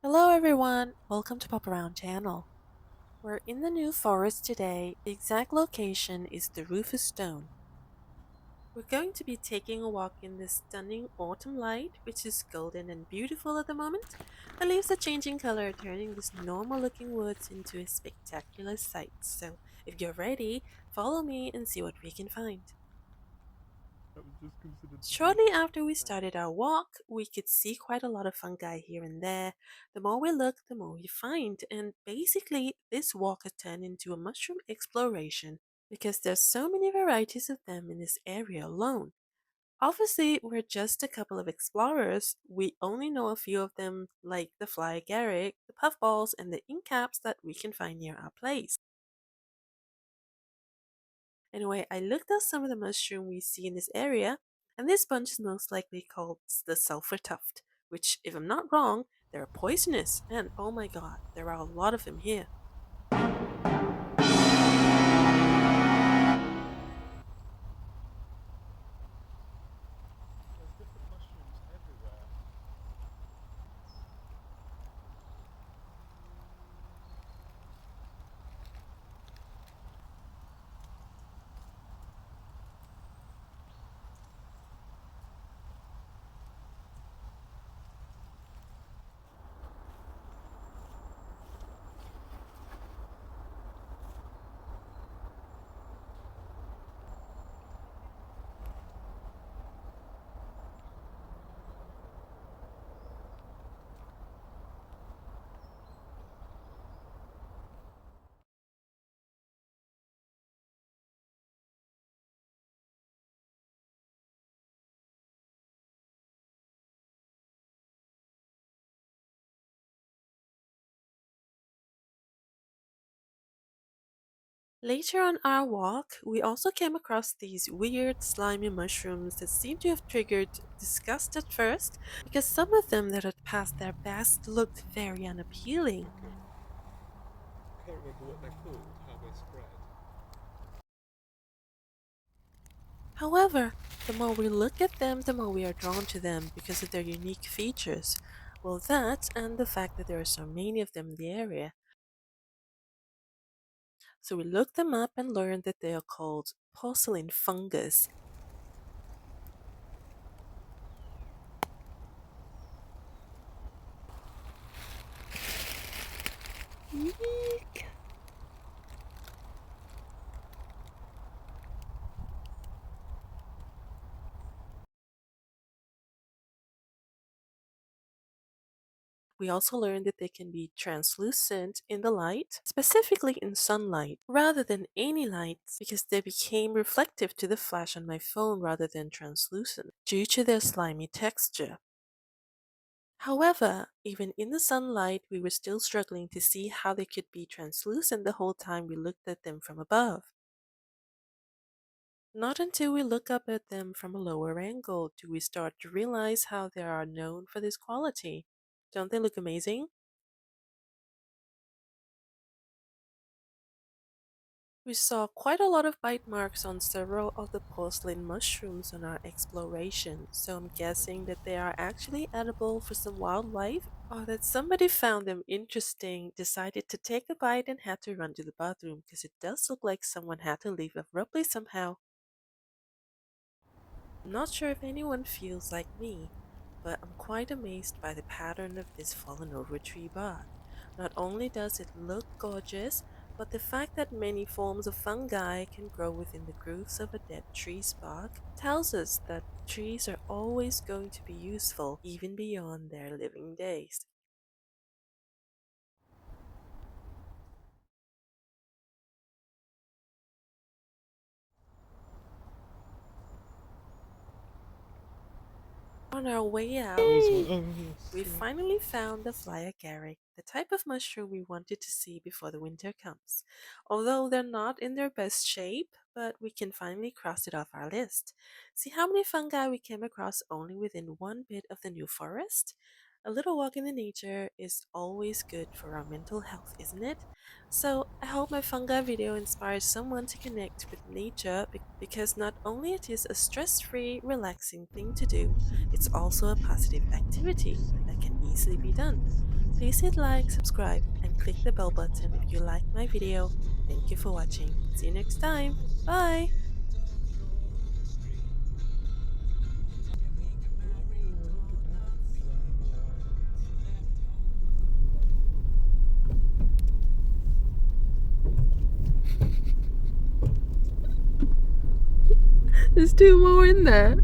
Hello everyone, welcome to Pop Around channel. We're in the New Forest today. The exact location is the Rufus Stone. We're going to be taking a walk in this stunning autumn light, which is golden and beautiful at the moment. The leaves are changing color, turning these normal looking woods into a spectacular sight. So if you're ready, follow me and see what we can find. That was just considered to be a Shortly after we prank. started our walk, we could see quite a lot of fungi here and there. The more we look, the more we find, and basically, this walk has turned into a mushroom exploration because there's so many varieties of them in this area alone. Obviously, we're just a couple of explorers. We only know a few of them, like the fly agaric, the puffballs, and the ink caps that we can find near our place. Anyway, I looked at some of the mushroom we see in this area, and this bunch is most likely called the sulfur tuft, which, if I'm not wrong, they're poisonous, and oh my god, there are a lot of them here. There's different mushrooms everywhere. Later on our walk, we also came across these weird, slimy mushrooms that seemed to have triggered disgust at first, because some of them that had passed their best looked very unappealing. I can't remember what they're called, how they spread. However, the more we look at them, the more we are drawn to them because of their unique features. Well, that and the fact that there are so many of them in the area. So we looked them up and learned that they are called porcelain fungus. Eek. We also learned that they can be translucent in the light, specifically in sunlight, rather than any light, because they became reflective to the flash on my phone rather than translucent, due to their slimy texture. However, even in the sunlight, we were still struggling to see how they could be translucent the whole time we looked at them from above. Not until we look up at them from a lower angle do we start to realize how they are known for this quality. Don't they look amazing? We saw quite a lot of bite marks on several of the porcelain mushrooms on our exploration, so I'm guessing that they are actually edible for some wildlife, or that somebody found them interesting, decided to take a bite, and had to run to the bathroom because it does look like someone had to leave abruptly somehow. I'm not sure if anyone feels like me, but I'm quite amazed by the pattern of this fallen over tree bark. Not only does it look gorgeous, but the fact that many forms of fungi can grow within the grooves of a dead tree's bark tells us that trees are always going to be useful even beyond their living days. On our way out, Those were. Oh, we stop. finally found the fly agaric, the type of mushroom we wanted to see before the winter comes. Although they're not in their best shape, but we can finally cross it off our list. See how many fungi we came across only within one bit of the new forest? A little walk in the nature is always good for our mental health, isn't it? So I hope my fungi video inspires someone to connect with nature because not only it is a stress-free, relaxing thing to do, it's also a positive activity that can easily be done. Please hit like, subscribe, and click the bell button if you like my video. Thank you for watching. See you next time. Bye! There's two more in there.